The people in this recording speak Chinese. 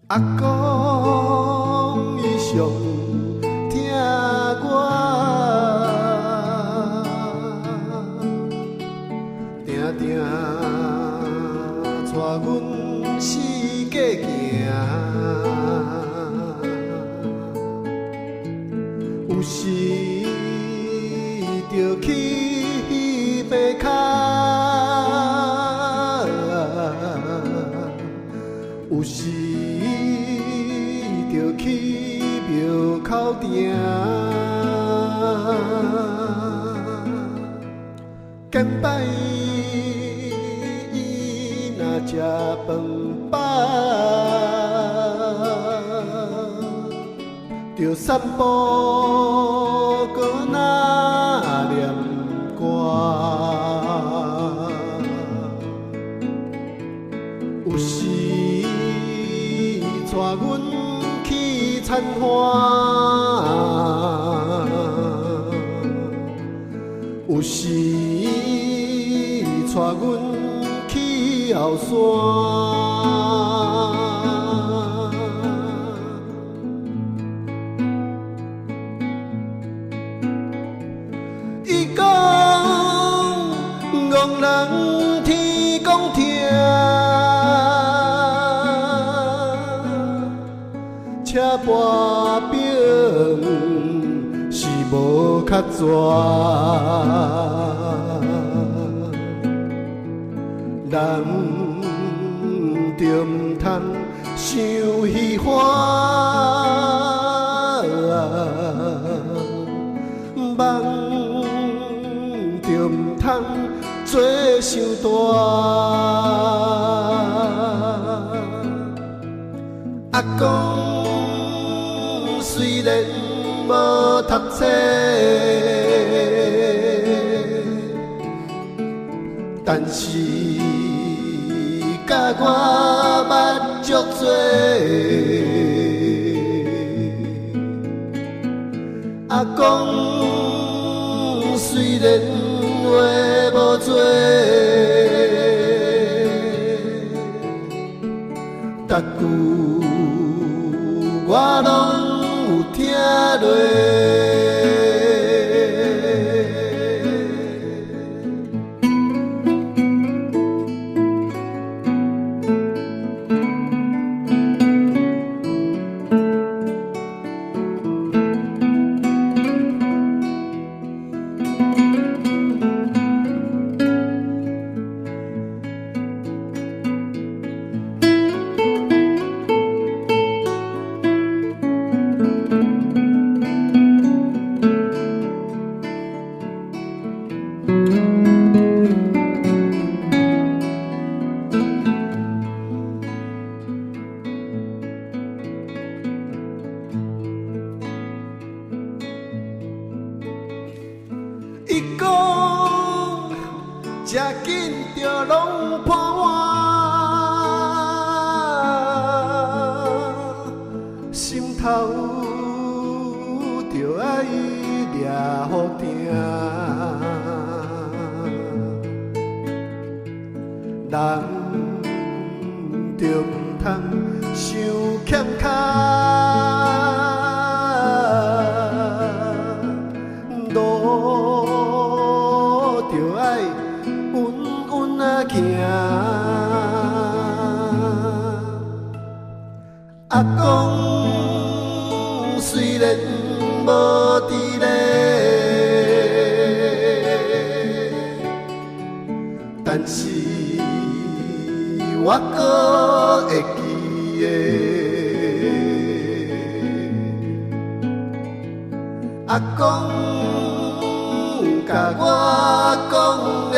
阿公伊上疼我，定定带阮四界行，有时就去马脚，有时就去庙口埕，简摆伊若食饭饱，就散步搁那念歌。有时带阮去餐花，有时带阮去后山。伊讲憨人天公疼。车跋兵是无较绝，人着毋通伤虚华，梦着毋通做伤大。阿公虽然无读册，但是甲我捌足多。阿公虽然话无多，逐句我拢有听落。伊讲食紧着拢破碗，心头着爱掠好定，人着毋通伤欠卡。阿公虽然无伫咧，但是我搁会记的。阿公甲我讲的